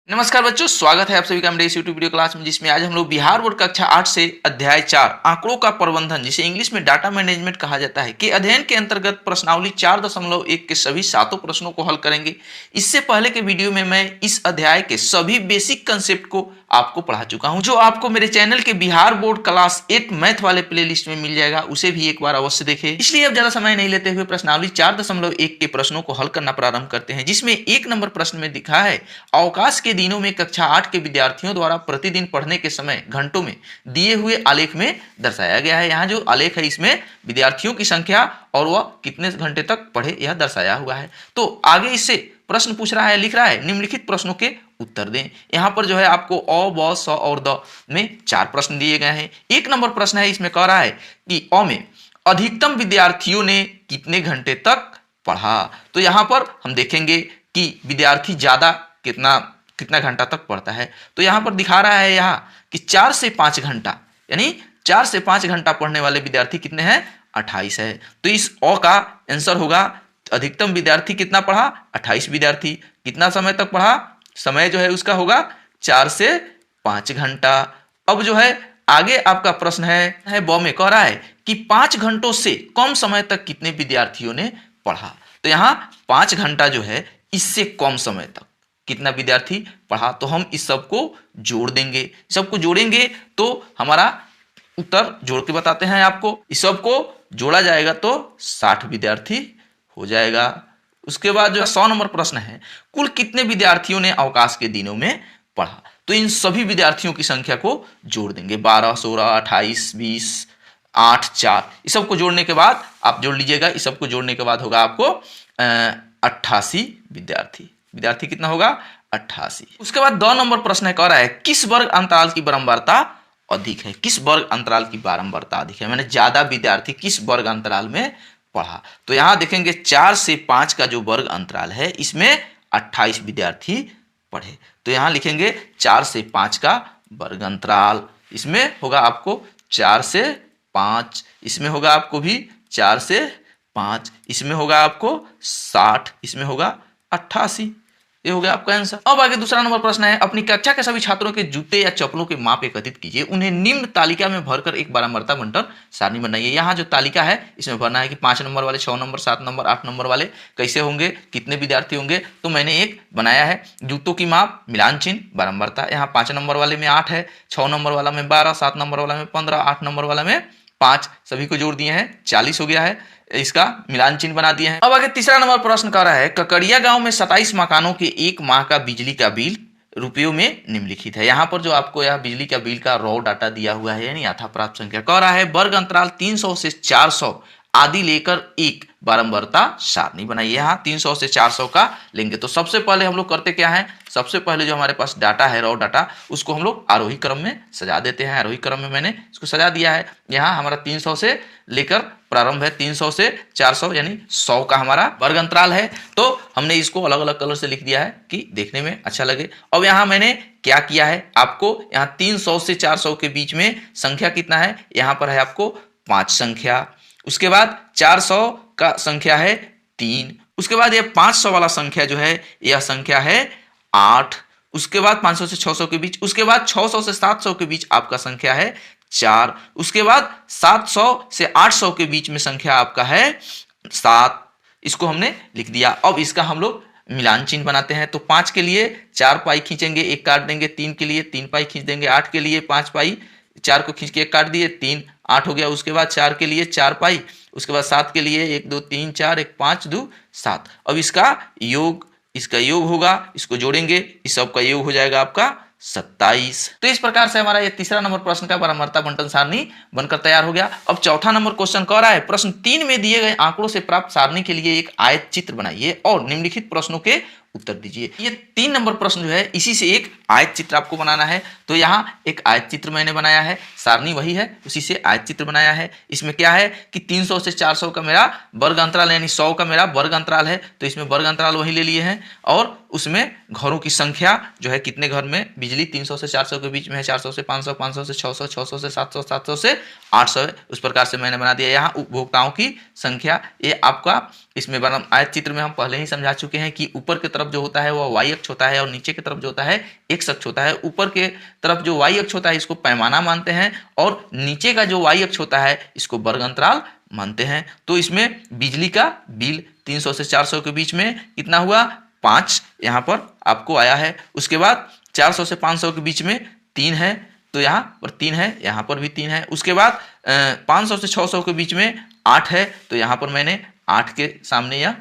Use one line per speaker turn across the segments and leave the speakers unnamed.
नमस्कार बच्चों, स्वागत है आप सभी का मेरे इस यूट्यूब वीडियो क्लास में, जिसमें आज हम लोग बिहार बोर्ड कक्षा 8 से अध्याय 4 आंकड़ों का प्रबंधन, जिसे इंग्लिश में डाटा मैनेजमेंट कहा जाता है, के अध्ययन के अंतर्गत प्रश्नावली 4.1 के सभी 7 प्रश्नों को हल करेंगे। इससे पहले के वीडियो में मैं इस अध्याय के सभी बेसिक कंसेप्ट को आपको पढ़ा चुका हूं, जो आपको मेरे चैनल के बिहार बोर्ड क्लास 8 मैथ वाले प्ले लिस्ट में मिल जाएगा। उसे भी एक बार अवश्य देखें। इसलिए अब ज्यादा समय नहीं लेते हुए प्रश्नावली 4.1 के प्रश्नों को हल करना प्रारंभ करते हैं, जिसमें 1 नंबर प्रश्न में दिखा है अवकाश के दिनों में कक्षा 8 के विद्यार्थियों द्वारा प्रतिदिन पढ़ने के समय घंटों में दिए हुए आलेख में दर्शाया गया है। यहाँ जो आलेख है इसमें विद्यार्थियों की संख्या और वह कितने घंटे तक पढ़े यह दर्शाया हुआ है। तो आगे इससे प्रश्न पूछ रहा है, लिख रहा है निम्नलिखित प्रश्नों के उत्तर दें। यहाँ पर जो है आपको अ, ब, स और द में 4 प्रश्न दिए गए हैं। 1 नंबर प्रश्न है, इसमें कह रहा है कि अ में अधिकतम विद्यार्थियों ने कितने घंटे तक पढ़ा। तो यहाँ पर हम देखेंगे कि विद्यार्थी ज्यादा कितना घंटा तक पढ़ता है। तो यहाँ पर दिखा रहा है यहाँ कि 4 से 5 घंटा, यानी 4 से 5 घंटा पढ़ने वाले विद्यार्थी कितने हैं? 28 है। तो इस अ का आंसर होगा अधिकतम विद्यार्थी कितना पढ़ा? 28 विद्यार्थी। कितना समय तक पढ़ा? समय जो है उसका होगा 4 से 5 घंटा। अब जो है आगे आपका प्रश्न है ब में कह रहा है कि 5 घंटों से कम समय तक कितने विद्यार्थियों ने पढ़ा। तो यहाँ 5 घंटा जो है इससे कम समय तक कितना विद्यार्थी पढ़ा, तो हम इस सब को जोड़ देंगे। सबको जोड़ेंगे तो हमारा उत्तर जोड़ के बताते हैं आपको। इस सब को जोड़ा जाएगा तो 60 विद्यार्थी हो जाएगा। उसके बाद जो 100 नंबर प्रश्न है, कुल कितने विद्यार्थियों ने अवकाश के दिनों में पढ़ा। तो इन सभी विद्यार्थियों की संख्या को जोड़ देंगे। 12, 16, 28, 20, 8, 4, इस सब को जोड़ने के बाद आप जोड़ लीजिएगा। इस सब को जोड़ने के बाद होगा आपको 88 विद्यार्थी कितना होगा? 88। उसके बाद 2 नंबर प्रश्न है, कह रहा है किस वर्ग अंतराल की बारंबारता अधिक है। किस वर्ग अंतराल की बारंबारता अधिक है, मैंने ज्यादा विद्यार्थी किस वर्ग अंतराल में पढ़ा। तो यहां देखेंगे 4 से 5 का जो वर्ग अंतराल है इसमें 28 विद्यार्थी पढ़े। तो यहां लिखेंगे 4 से 5 का वर्ग अंतराल, इसमें होगा आपको 4 से 5, इसमें होगा आपको भी 4 से 5, इसमें होगा आपको 60, इसमें होगा 88। ये हो गया आपका आंसर। अब आगे दूसरा नंबर प्रश्न है, अपनी कक्षा के सभी छात्रों के जूते या चप्पलों के माप एकत्रित कीजिए, उन्हें निम्न तालिका में भरकर एक बारंबारता बंटन सारणी बनाइए। यहाँ जो तालिका है इसमें भरना है कि 5 नंबर वाले, 6 नंबर, 7 नंबर, 8 नंबर वाले कैसे होंगे, कितने विद्यार्थी होंगे। तो मैंने एक बनाया है जूतों की माप, मिलान चिन्ह, बारंबारता। यहाँ 5 नंबर वाले में 8 है, 6 नंबर वाला में 12, 7 नंबर वाला में 15, 8 नंबर वाला में 5, सभी को जोड़ दिए हैं, 40 हो गया है। इसका मिलान चिन्ह बना दिए हैं। अब आगे तीसरा नंबर प्रश्न कर रहा है, ककड़िया गांव में 27 मकानों के 1 माह का बिजली का बिल रुपयों में निम्नलिखित है। यहाँ पर जो आपको यह बिजली का बिल का रॉ डाटा दिया हुआ है, यानी यथा प्राप्त संख्या, कह रहा है वर्ग अंतराल 300 से 400 आदि लेकर एक बारंबारता सारणी बनाइए। यहाँ 300 से 400 का लेंगे। तो सबसे पहले हम लोग करते क्या है, सबसे पहले जो हमारे पास डाटा है रॉ डाटा, उसको हम लोग आरोही क्रम में सजा देते हैं। आरोही क्रम में मैंने इसको सजा दिया है। यहाँ हमारा 300 से लेकर प्रारंभ है, 300 से 400 यानी 100 का हमारा वर्ग अंतराल है। तो हमने इसको अलग अलग कलर से लिख दिया है कि देखने में अच्छा लगे। अब यहाँ मैंने क्या किया है, आपको यहाँ 300 से 400 के बीच में संख्या कितना है, यहाँ पर है आपको 5 संख्या। उसके बाद 400 का संख्या है 3। उसके बाद ये 500 वाला संख्या जो है यह संख्या है 8। उसके बाद 500 से 600 के बीच, उसके बाद 600 से 700 के बीच आपका संख्या है 4। उसके बाद 700 से 800 के बीच में संख्या आपका है 7। इसको हमने लिख दिया। अब इसका हम लोग मिलान चिन्ह बनाते हैं। तो 5 के लिए 4 पाई खींचेंगे, 1 काट देंगे। 3 के लिए 3 पाई खींच देंगे। 8 के लिए 5 पाई, 4 को खींच के 1 काट दिए, 3, 8 हो गया। उसके बाद 4 के लिए 4 पाई, उसके बाद 7 के लिए 1 2 3 4, 1 5 2 7। अब इसका योग होगा, इसको जोड़ेंगे, इस सब का योग हो जाएगा आपका 27। तो इस प्रकार से हमारा ये तीसरा नंबर प्रश्न का बारंबारता बंटन सारणी बनकर तैयार हो गया। अब चौथा नंबर क्वेश्चन कह रहा है, प्रश्न 3 में दिए गए आंकड़ों से प्राप्त सारणी के लिए एक आयत चित्र बनाइए और निम्नलिखित प्रश्नों के उत्तर दीजिए। ये 3 नंबर प्रश्न जो है इसी से एक आयत चित्र आपको बनाना है। तो यहाँ एक आयत चित्र मैंने बनाया है, सारणी वही है, उसी से आयत चित्र बनाया है। इसमें क्या है कि 300 से 400 का मेरा वर्ग अंतराल यानी 100 का मेरा वर्ग अंतराल है। तो इसमें वर्ग अंतराल वही ले लिए हैं और उसमें घरों की संख्या जो है, कितने घर में बिजली 300 से 400 के बीच में है, 400 से 500, 500 से 600, 600 से 700, 700 से 800 है। उस प्रकार से मैंने बना दिया। यहाँ उपभोक्ताओं की संख्या ये आपका इसमें आयत चित्र में हम पहले ही समझा चुके हैं कि ऊपर की तरफ जो होता है वो y अक्ष होता है और नीचे की तरफ जो होता है x अक्ष होता है। ऊपर के तरफ जो y अक्ष होता है इसको पैमाना मानते हैं और नीचे का जो y अक्ष होता है इसको वर्ग अंतराल मानते हैं। तो इसमें बिजली का बिल 300 से 400 के बीच में कितना हुआ 5 यहाँ पर आपको आया है। उसके बाद 400 से 500 के बीच में 3 है तो यहाँ पर 3 है, यहाँ पर भी 3 है। उसके बाद 500 से 600 के बीच में 8 है तो यहाँ पर मैंने 8 के सामने यह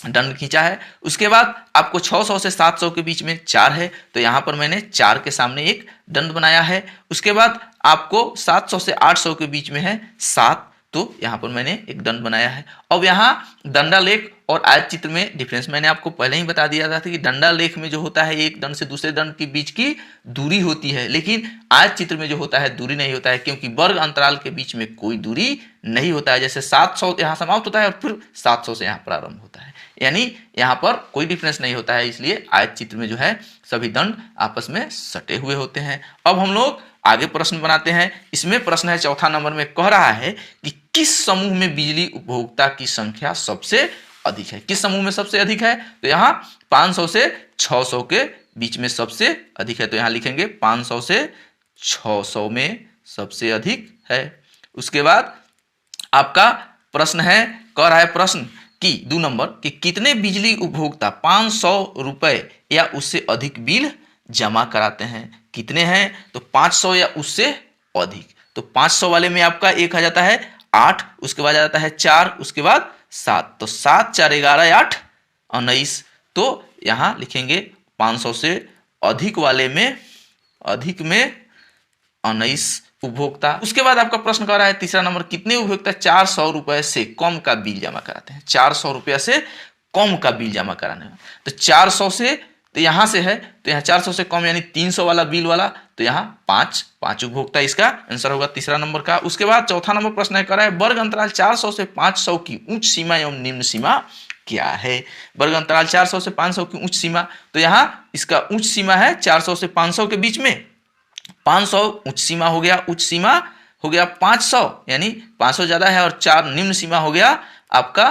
दंड खींचा है। उसके बाद आपको 600 से 700 के बीच में 4 है तो यहाँ पर मैंने 4 के सामने एक दंड बनाया है। उसके बाद आपको 700 से 800 के बीच में है 7 तो यहाँ पर मैंने एक दंड बनाया है। अब यहाँ दंडालेख और आयत चित्र में डिफरेंस मैंने आपको पहले ही बता दिया था कि दंडालेख में जो होता है एक दंड से दूसरे दंड के बीच की दूरी होती है, लेकिन आयत चित्र में जो होता है दूरी नहीं होता है, क्योंकि वर्ग अंतराल के बीच में कोई दूरी नहीं होता है। जैसे 700 यहाँ समाप्त होता है और फिर 700 से यहाँ प्रारंभ होता है, यानी यहाँ पर कोई डिफरेंस नहीं होता है, इसलिए आयत चित्र में जो है सभी दंड आपस में सटे हुए होते हैं। अब हम लोग आगे प्रश्न बनाते हैं। इसमें प्रश्न है चौथा नंबर में, कह रहा है कि किस समूह में बिजली उपभोक्ता की संख्या सबसे अधिक है। किस समूह में सबसे अधिक है तो यहाँ 500 से 600 के बीच में सबसे अधिक है, तो यहाँ लिखेंगे 500 से 600 में सबसे अधिक है। उसके बाद आपका प्रश्न है, कह रहा है प्रश्न कि 2 नंबर कि कितने बिजली उपभोक्ता 500 रुपए या उससे अधिक बिल जमा कराते हैं। कितने हैं तो 500 या उससे अधिक। तो 500 वाले में आपका एक आ जाता है 8, उसके बाद आ जाता है 4, उसके बाद 7, तो 7 4 11 8 19। तो यहाँ लिखेंगे 500 से अधिक वाले में अधिक में 19 उपभोक्ता। उसके बाद आपका प्रश्न कह रहा है तीसरा नंबर, कितने उपभोक्ता 400 रुपए से कम का बिल जमा कराते हैं। 400 रुपया से कम का बिल जमा कराने में, तो 400 से तो यहाँ से है तो यहाँ 400 से कम यानी 300 वाला बिल वाला, तो यहाँ 5 उपभोक्ता इसका आंसर होगा तीसरा नंबर का। उसके बाद चौथा नंबर प्रश्न है, कह रहा है वर्ग अंतराल 400 से 500 की उच्च सीमा एवं निम्न सीमा क्या है। वर्ग अंतराल 400 से 500 की उच्च सीमा, तो यहाँ इसका उच्च सीमा है 400 से 500 के बीच में 500 उच्च सीमा हो गया, उच्च सीमा हो गया 500 यानी 500 ज्यादा है, और 4 निम्न सीमा हो गया आपका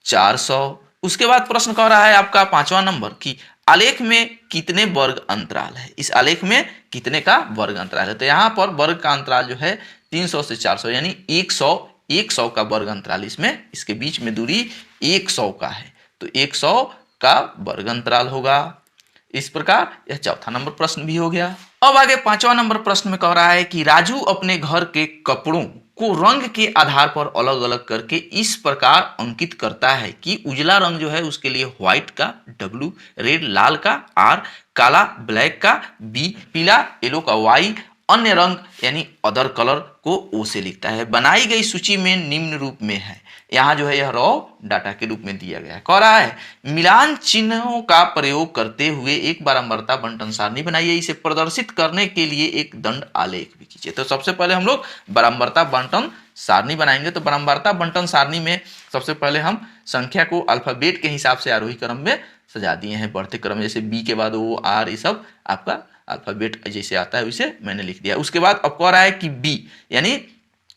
400। उसके बाद प्रश्न कह रहा है आपका 5वां नंबर कि आलेख में कितने वर्ग अंतराल है। इस आलेख में कितने का वर्ग अंतराल है, तो यहाँ पर वर्ग का अंतराल जो है 300 से 400 यानी 100 का वर्ग अंतराल, इसमें इसके बीच में दूरी 100 का है, तो 100 का वर्ग अंतराल होगा। इस प्रकार यह चौथा नंबर प्रश्न भी हो गया। अब आगे 5वां नंबर प्रश्न में कह रहा है कि राजू अपने घर के कपड़ों को रंग के आधार पर अलग अलग करके इस प्रकार अंकित करता है कि उजला रंग जो है उसके लिए व्हाइट का W, रेड लाल का R, काला ब्लैक का B, पीला येलो का Y, अन्य रंग यानी अदर कलर को O से लिखता है। बनाई गई सूची में निम्न रूप में है। यहाँ जो है यह रॉ डाटा के रूप में दिया गया है। कह रहा है मिलान चिन्हों का प्रयोग करते हुए एक बारंबारता बंटन सारणी बनाइए, इसे प्रदर्शित करने के लिए एक दंड आलेख भी खींचिए। तो सबसे पहले हम लोग बारंबारता बंटन सारणी बनाएंगे। तो बारंबारता बंटन सारणी में सबसे पहले हम संख्या को अल्फाबेट के हिसाब से आरोही क्रम में सजा दिए हैं, बढ़ते क्रम, जैसे B के बाद O, R, ये सब आपका अल्फाबेट जैसे आता है वैसे मैंने लिख दिया। उसके बाद अब कह रहा है कि B यानी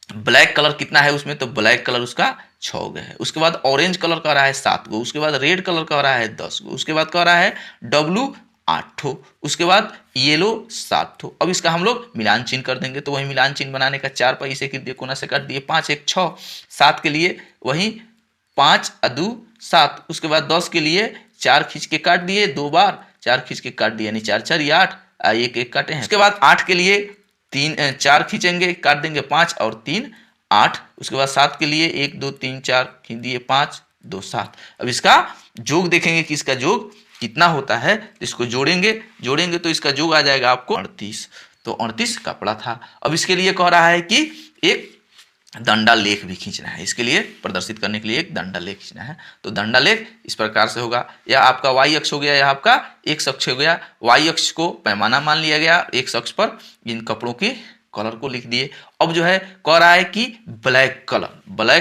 ब्लैक कलर कितना है उसमें, तो ब्लैक कलर उसका 6 गो है। उसके बाद ऑरेंज कलर कह रहा है 7 गो। उसके बाद रेड कलर कह रहा है 10 गो। उसके बाद कह रहा है W 8 ठो। उसके बाद येलो 7 ठो। अब इसका हम लोग मिलान चिन्ह कर देंगे, तो वही मिलान चिन्ह बनाने का 4 पाई से कोना से काट दिए, 5 1 6, 7 के लिए वही 5 2 7। उसके बाद 10 के लिए 4 खींच के काट दिए, 2 बार 4 खींच के काट दिए, यानी 4 4 8, 1 1 काटे हैं। उसके बाद 8 के लिए 4 खींचेंगे, काट देंगे 5 और 3 8। उसके बाद 7 के लिए 1 2 3 4 खींच दिए, 5 2 7। अब इसका जोग देखेंगे कि इसका जोग कितना होता है, तो इसको जोड़ेंगे तो इसका जोग आ जाएगा आपको 38। तो 38 का पड़ा था। अब इसके लिए कह रहा है कि एक दंडालेख भी खींचना है, इसके लिए प्रदर्शित करने के लिए एक दंडालेख खींचना है। तो दंडालेख इस प्रकार से होगा, यह आपका y अक्ष हो गया, यह आपका x अक्ष हो गया। y अक्ष को पैमाना मान लिया गया, x अक्ष पर इन कपड़ों के कलर को लिख दिए। अब जो है कह रहा है कि ब्लैक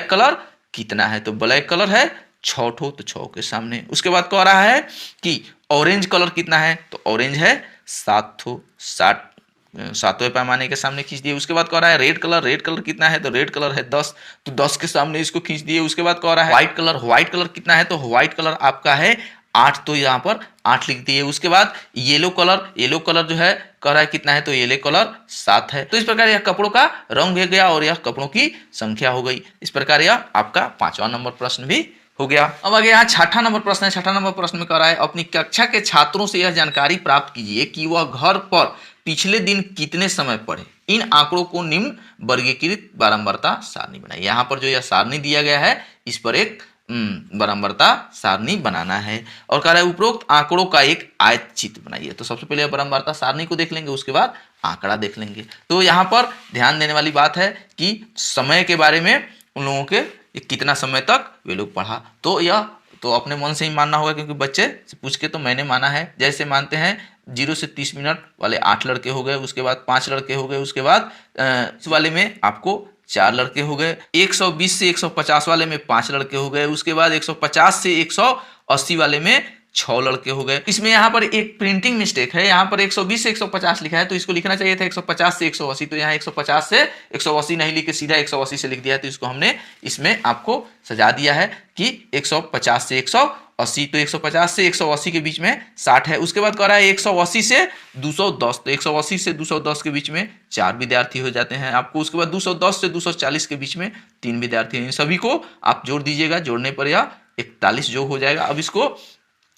कलर कितना है, तो ब्लैक कलर है 6 ठो, तो 6 के सामने। उसके बाद कह रहा है कि ऑरेंज कलर कितना है, तो ऑरेंज है 7 ठो, 7 सातवें पैमाने के सामने खींच दिए। उसके बाद कह रहा है रेड कलर कितना है, तो रेड कलर है 10, तो 10 के सामने इसको खींच दिए। उसके बाद कह रहा है व्हाइट कलर कितना है, तो व्हाइट कलर आपका है 8, तो यहाँ पर 8 लिख दिए। उसके बाद येलो कलर जो है कह रहा है कितना है, तो येलो कलर 7 है। तो इस प्रकार यह कपड़ों का रंग हो गया और यह कपड़ों की संख्या हो गई। इस प्रकार यह आपका 5वां नंबर प्रश्न भी हो गया। अब आगे यहाँ 6ठा नंबर प्रश्न है। 6ठा नंबर प्रश्न में कह रहा है अपनी कक्षा के छात्रों से यह जानकारी प्राप्त कीजिए कि वह घर पर पिछले दिन कितने समय पढ़े। इन आंकड़ों को निम्न वर्गीकृत बारंबारता सारणी बनाइए। यहाँ पर जो यह सारणी दिया गया है इस पर एक बारंबारता सारणी बनाना है और कह रहा है उपरोक्त आंकड़ों का एक आयत चित्र बनाइए। तो सबसे पहले बारंबारता सारणी को देख लेंगे, उसके बाद आंकड़ा देख लेंगे। तो यहाँ पर ध्यान देने वाली बात है कि समय के बारे में उन लोगों के कितना समय तक वे लोग पढ़ा, तो यह तो अपने मन से ही मानना होगा, क्योंकि बच्चे से पूछ के तो मैंने माना है। जैसे मानते हैं 0 से 30 मिनट वाले 8 लड़के हो गए, उसके बाद 5 लड़के हो गए, उसके बाद इस वाले में आपको 4 लड़के हो गए, 120 से 150 वाले में 5 लड़के हो गए, उसके बाद 150 से 180 वाले में 6 लड़के हो गए। इसमें यहाँ पर एक प्रिंटिंग मिस्टेक है, यहाँ पर 120 से 150 लिखा है, तो इसको लिखना चाहिए था 150 से 180, तो यहाँ 150 से 180 नहीं लिख के सीधा 180 से लिख दिया है। तो इसको हमने इसमें आपको सजा दिया है कि 150 से 180, तो 150 से 180 के बीच में 60 है। उसके बाद कह रहा है 180 से 210, तो 180 से 210 के बीच में 4 विद्यार्थी हो जाते हैं आपको। उसके बाद 210 से 240 के बीच में 3 विद्यार्थी हैं। इन सभी को आप जोड़ दीजिएगा, जोड़ने पर यह 41 जो हो जाएगा। अब इसको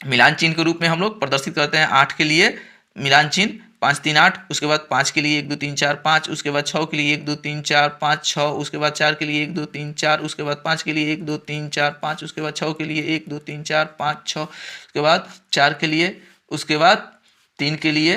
मिलान चिन्ह के रूप में हम लोग प्रदर्शित करते हैं। 8 के लिए मिलान चिन्ह 5 3 8, उसके बाद 5 के लिए 1 2 3 4 5, उसके बाद 6 के लिए 1 2 3 4 5 6, उसके बाद 4 के लिए 1 2 3 4, उसके बाद 5 के लिए 1 2 3 4 5, उसके बाद 6 के लिए 1 2 3 4 5 6, उसके बाद 4 के लिए, उसके बाद 3 के लिए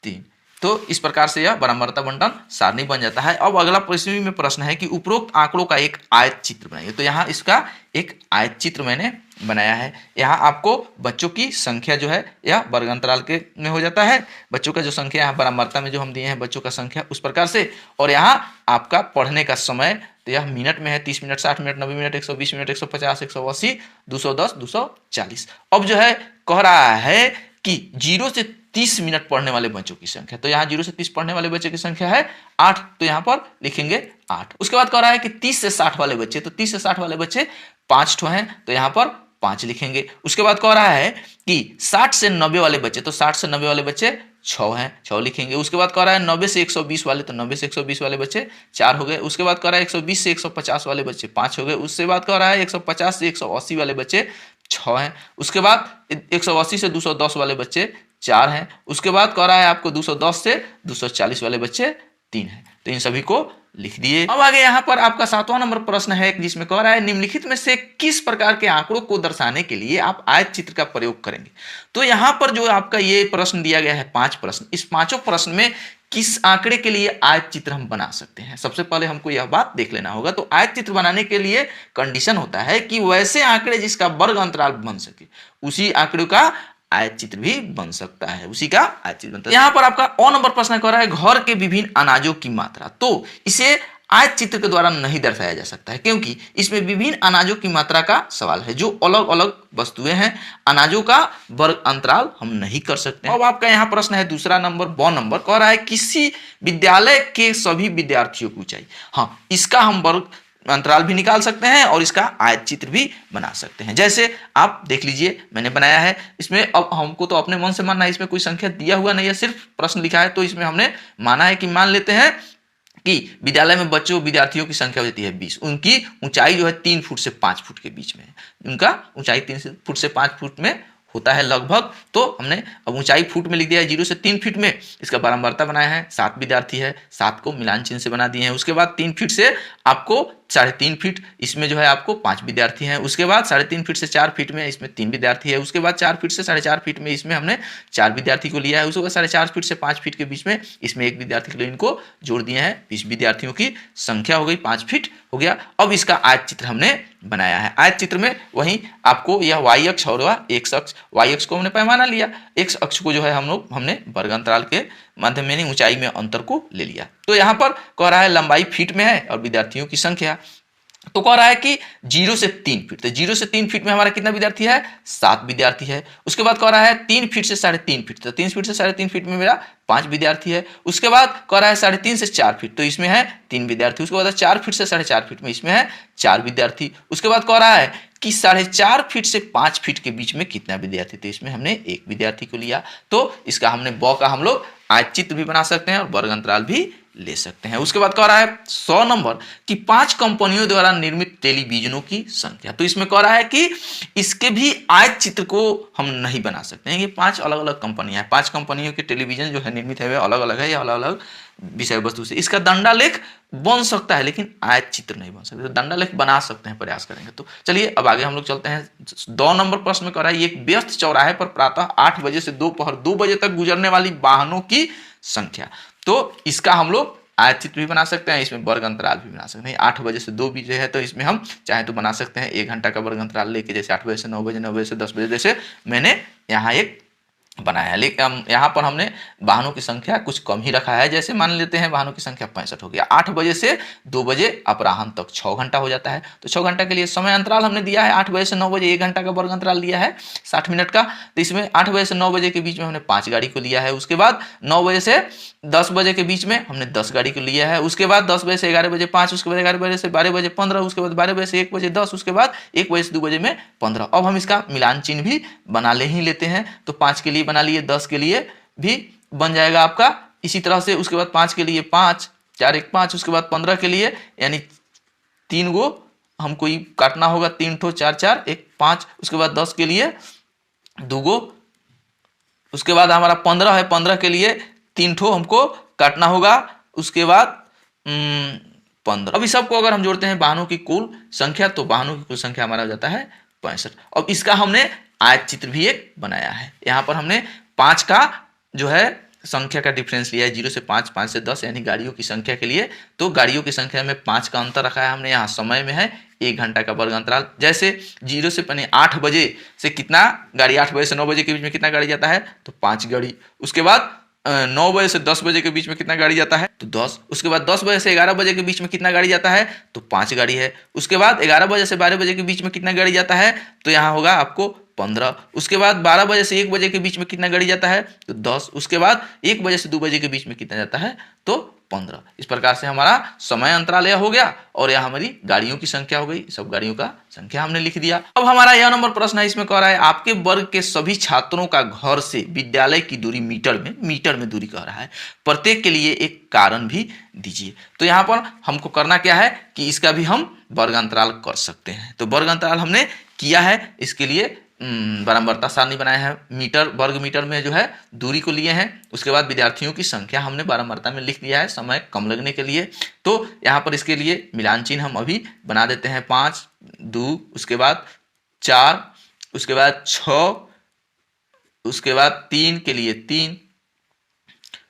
3। तो इस प्रकार से यह बारंबारता बंटन सारणी बन जाता है। अब अगला प्रश्न है कि उपरोक्त आंकड़ों का एक आयत चित्र बनाइए। तो यहाँ इसका एक आयत चित्र मैंने बनाया है। यहाँ आपको बच्चों की संख्या जो है यह वर्ग अंतराल के में हो जाता है। बच्चों का जो संख्या यहाँ बारंबारता में जो हम दिए हैं बच्चों का संख्या उस प्रकार से, और यहाँ आपका पढ़ने का समय तो यह मिनट में है, 30 मिनट 60 मिनट 90 मिनट 120 मिनट 150 180 210 240। अब जो है कह रहा है कि 0 से 30 मिनट पढ़ने वाले बच्चों की संख्या, तो यहाँ 0 से 30 पढ़ने वाले बच्चे की संख्या है 8, तो यहाँ पर लिखेंगे 8। उसके बाद कह रहा है कि 30 से 60 वाले बच्चे, तो 30 से 60 वाले बच्चे 5 ठो हैं, तो यहाँ पर 5 लिखेंगे। उसके बाद कह रहा है कि 60 से 90 वाले बच्चे, तो 60 से 90 वाले बच्चे 6 हैं, 6 लिखेंगे। उसके बाद कह रहा है 90 से 120 वाले, तो 90 से 120 वाले बच्चे 4 हो गए। उसके बाद कह रहा है 120 से 150 वाले बच्चे 5 हो गए। उसके बाद कह रहा है 150 से 180 वाले बच्चे 6 हैं। उसके बाद 180 से 210 वाले बच्चे 4 हैं। उसके बाद कह रहा है आपको 210 से 240 वाले बच्चे 3 हैं। तो इन सभी को लिख दिए। अब आगे यहाँ पर आपका 7वां नंबर प्रश्न है जिसमें कह रहा है निम्नलिखित में से किस प्रकार के आंकड़ों को दर्शाने के लिए आप आयत चित्र का प्रयोग करेंगे। तो यहाँ पर जो आपका ये प्रश्न दिया गया है 5 प्रश्न, इस 5 प्रश्न में किस आंकड़े के लिए आयत चित्र हम बना सकते हैं, सबसे पहले हमको यह बात देख लेना होगा। तो आयत चित्र बनाने के लिए कंडीशन होता है कि वैसे आंकड़े जिसका वर्ग अंतराल बन सके, उसी आंकड़े का आयत चित्र भी बन सकता है, उसी का आयत चित्र बनता है। यहाँ पर आपका और नंबर प्रश्न कह रहा है घर के विभिन्न अनाजों की मात्रा, तो इसे आयत चित्र के द्वारा नहीं दर्शाया जा सकता है, क्योंकि इसमें विभिन्न अनाजों की मात्रा का सवाल है, जो अलग अलग वस्तुएं हैं। अनाजों का वर्ग अंतराल हम नहीं कर सकते। अब आपका यहाँ प्रश्न है दूसरा नंबर ब नंबर, कह रहा है किसी विद्यालय के सभी विद्यार्थियों की ऊंचाई। हाँ, इसका हम वर्ग अंतराल भी निकाल सकते हैं और इसका आयत चित्र भी बना सकते हैं। जैसे आप देख लीजिए मैंने बनाया है, इसमें अब हमको तो अपने मन से मानना है, इसमें कोई संख्या दिया हुआ नहीं है, सिर्फ प्रश्न लिखा है। तो इसमें हमने माना है कि मान लेते हैं कि विद्यालय में बच्चों विद्यार्थियों की संख्या होती है 20, उनकी ऊंचाई जो है 3 फुट से 5 फुट के बीच में है। उनका ऊंचाई 3 फुट से 5 फुट में होता है लगभग। तो हमने अब ऊंचाई फुट में लिख दिया है, 0 से 3 फीट में इसका बारंबारता बनाया है। 7 विद्यार्थी है, 7 को मिलान चिन्ह से बना दिए हैं। उसके बाद 3 फीट से आपको 3.5 फीट, इसमें जो है आपको 5 विद्यार्थी हैं। उसके बाद 3.5 फीट से 4 फीट में इसमें 3 विद्यार्थी है। उसके बाद 4 फीट से 4.5 फीट में इसमें हमने 4 विद्यार्थी को लिया है। उसके बाद 4.5 फीट से 5 फीट के बीच में इसमें 1 विद्यार्थी के लिए इनको जोड़ दिए हैं। 20 विद्यार्थियों की संख्या हो गई, 5 फीट हो गया। अब इसका आयत चित्र हमने बनाया है। आयत चित्र में वहीं आपको यह y अक्ष और x अक्ष, y अक्ष को हमने पैमाना लिया, x अक्ष को जो है हमने वर्ग अंतराल के माध्यम में ऊंचाई में अंतर को ले लिया। तो यहाँ पर कह रहा है लंबाई फीट में है और विद्यार्थियों की संख्या, तो कह रहा है कि 0 से 3 फीट, तो 0 से 3 फीट में हमारा कितना विद्यार्थी है? 7 विद्यार्थी है। उसके बाद कह रहा है 3 फीट से 3.5 फीट, तो 3 फीट से 3.5 फीट में मेरा 5 विद्यार्थी है। उसके बाद कह रहा है 3.5 से 4 फीट, तो इसमें है 3 विद्यार्थी। उसके बाद 4 फीट से 4.5 फीट में इसमें है 4 विद्यार्थी। उसके बाद कह रहा है कि 4.5 फीट से 5 फीट के बीच में कितना विद्यार्थी, तो इसमें हमने 1 विद्यार्थी को लिया। तो इसका हमने ब का हम लोग आयतचित्र भी बना सकते हैं और वर्ग अंतराल भी ले सकते हैं। उसके बाद कह रहा है 100 नंबर कि 5 कंपनियों द्वारा निर्मित टेलीविजनों की संख्या, तो इसमें कह रहा है कि इसके भी आयत चित्र को हम नहीं बना सकते हैं। ये 5 अलग अलग कंपनियां हैं, 5 कंपनियों के टेलीविजन जो है निर्मित है वे अलग अलग है या अलग अलग विषय वस्तु से। इसका दंडालेख बन सकता है लेकिन आयत चित्र नहीं बन सकता, तो दंडालेख बना सकते हैं, प्रयास करेंगे। तो चलिए अब आगे हम लोग चलते हैं। 2 नंबर प्रश्न में कह रहा है एक व्यस्त चौराहे पर प्रातः 8 बजे से दोपहर 2 बजे तक गुजरने वाली वाहनों की संख्या, तो इसका हम लोग आयतचित्र भी बना सकते हैं, इसमें वर्ग अंतराल भी बना सकते हैं। 8 बजे से 2 बजे है तो इसमें हम चाहे तो बना सकते हैं 1 घंटा का वर्ग अंतराल लेके, जैसे 8 बजे से 9 बजे, 9 बजे से 10 बजे, जैसे मैंने यहाँ एक बनाया है। लेकिन यहाँ पर हमने वाहनों की संख्या कुछ कम ही रखा है, जैसे मान लेते हैं वाहनों की संख्या 65 हो गया। 8 बजे से 2 बजे अपराह्न तक 6 घंटा हो जाता है, तो 6 घंटा के लिए समय अंतराल हमने दिया है 8 बजे से 9 बजे, 1 घंटा का वर्ग अंतराल दिया है 60 मिनट का। तो इसमें 8 बजे से 9 बजे के बीच में हमने 5 गाड़ी को लिया है। उसके बाद 9 बजे से 10 बजे के बीच में हमने 10 गाड़ी को लिया है। उसके बाद 10 बजे से 11 बजे 5, उसके बाद 11 बजे से 12 बजे 15, उसके बाद 12 बजे से 1 बजे 10, उसके बाद 1 बजे से 2 बजे में 15। अब हम इसका मिलान चिन्ह भी बना ले ही लेते हैं, तो 5 के लिए बना लिए, 10 के लिए भी बन जाएगा आपका इसी तरह से। उसके बाद 5 के लिए 5, 4 1 5, उसके बाद 15 के लिए यानी 3 गो हमको ही काटना होगा, 3 ठो 4 4 1 5। उसके बाद 10 के लिए 2 गो, उसके बाद हमारा 15 है, 15 के लिए 3 ठो हमको काटना होगा। उसके बाद 15। अब इस सबको अगर हम जोड़ते हैं वाहनों की कुल संख्या, तो वाहनों की कुल संख्या हमारा हो जाता है 65। अब इसका हमने आयत चित्र भी एक बनाया है। यहाँ पर हमने 5 का जो है संख्या का डिफरेंस लिया है, 0 से 5, 5 से 10, यानी गाड़ियों की संख्या के लिए। तो गाड़ियों की संख्या में 5 का अंतर रखा है हमने। यहाँ समय में है 1 घंटा का वर्ग अंतराल, जैसे 0 से 8 बजे से कितना गाड़ी, 8 बजे से 9 बजे के बीच में कितना गाड़ी जाता है, तो 5 गाड़ी। उसके बाद 9 बजे से 10 बजे के बीच में कितना गाड़ी जाता है, तो 10। उसके बाद 10 बजे से 11 बजे के बीच में कितना गाड़ी जाता है, तो 5 गाड़ी है। उसके बाद 11 बजे से 12 बजे के बीच में कितना गाड़ी जाता है, तो यहाँ होगा आपको 15। उसके बाद 12 बजे से 1 बजे के बीच में कितना गाड़ी जाता है, तो 10। उसके बाद 1 बजे से 2 बजे के बीच में कितना जाता है, तो 15। इस प्रकार से हमारा समय अंतराल यह हो गया और यह हमारी गाड़ियों की संख्या हो गई। सब गाड़ियों का संख्या हमने लिख दिया। अब हमारा यह नंबर प्रश्न है, इसमें कह रहा है आपके वर्ग के सभी छात्रों का घर से विद्यालय की दूरी मीटर में दूरी कह रहा है, प्रत्येक के लिए एक कारण भी दीजिए। तो यहाँ पर हमको करना क्या है कि इसका भी हम वर्ग अंतराल कर सकते हैं। तो वर्ग अंतराल हमने किया है, इसके लिए बारंबारता सारणी बनाया है। मीटर, वर्ग मीटर में जो है दूरी को लिए हैं। उसके बाद विद्यार्थियों की संख्या हमने बारंबारता में लिख दिया है समय कम लगने के लिए। तो यहाँ पर इसके लिए मिलान चिन्ह हम अभी बना देते हैं, 5 2, उसके बाद 4, उसके बाद 6, उसके बाद 3 के लिए 3,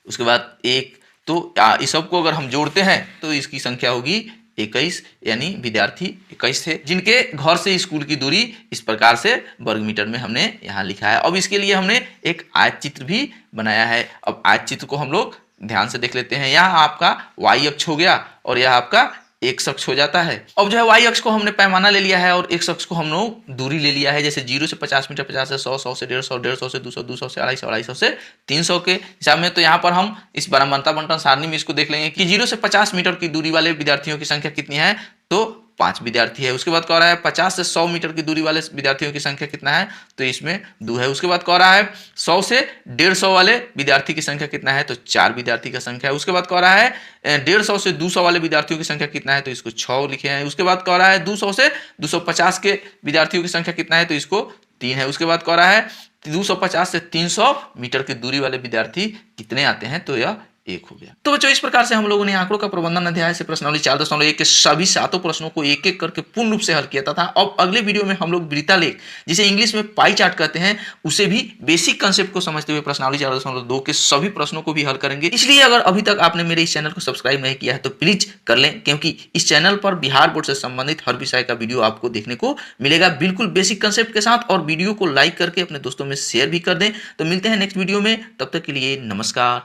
उसके बाद 1। तो इस सबको अगर हम जोड़ते हैं तो इसकी संख्या होगी 21, यानी विद्यार्थी 21 थे जिनके घर से स्कूल की दूरी इस प्रकार से वर्ग मीटर में हमने यहाँ लिखा है। अब इसके लिए हमने एक आयत चित्र भी बनाया है। अब आयत चित्र को हम लोग ध्यान से देख लेते हैं। यहाँ आपका y अक्ष हो गया और यह आपका x अक्ष हो जाता है। अब जो है y अक्ष को हमने पैमाना ले लिया है और x अक्ष को हम लोग दूरी ले लिया है, जैसे 0 से 50 मीटर, 50 से 100, 100 से 150, 150 से 200, 200 से 250, 250 से 300 के हिसाब में। तो यहाँ पर हम इस बारंबारता बंटन सारणी में इसको देख लेंगे कि 0 से 50 मीटर की दूरी वाले विद्यार्थियों की संख्या कितनी है, तो 5 विद्यार्थी है। उसके बाद कह रहा है 50 से 100 मीटर की दूरी वाले विद्यार्थियों की संख्या कितना है, तो इसमें 2 है। उसके बाद कह रहा है 100 से 150 वाले विद्यार्थी की संख्या कितना है, तो 4 विद्यार्थी का संख्या है। उसके बाद कह रहा है 150 से 200 वाले विद्यार्थियों की संख्या कितना है, तो इसको 6 लिखे हैं। उसके बाद कह रहा है 200 से 250 के विद्यार्थियों की संख्या कितना है, तो इसको 3 है। उसके बाद कह रहा है 250 से 300 मीटर की दूरी वाले विद्यार्थी कितने आते हैं, तो यह 1 हो गया। तो बच्चों इस प्रकार से हम लोगों ने आंकड़ों का प्रबंधन अध्याय से प्रश्नावली 4.1 के सभी 7 प्रश्नों को एक एक करके पूर्ण रूप से हल किया था। अब अगले वीडियो में हम लोग वृत्तालेख, जिसे इंग्लिश में पाई चार्ट कहते हैं, उसे भी बेसिक कंसेप्ट को समझते हुए प्रश्नावली 4.2 के सभी प्रश्नों को भी हल करेंगे। इसलिए अगर अभी तक आपने मेरे इस चैनल को सब्सक्राइब नहीं किया है तो प्लीज कर लें, क्योंकि इस चैनल पर बिहार बोर्ड से संबंधित हर विषय का वीडियो आपको देखने को मिलेगा बिल्कुल बेसिक कंसेप्ट के साथ। और वीडियो को लाइक करके अपने दोस्तों में शेयर भी कर दें। तो मिलते हैं नेक्स्ट वीडियो में, तब तक के लिए नमस्कार।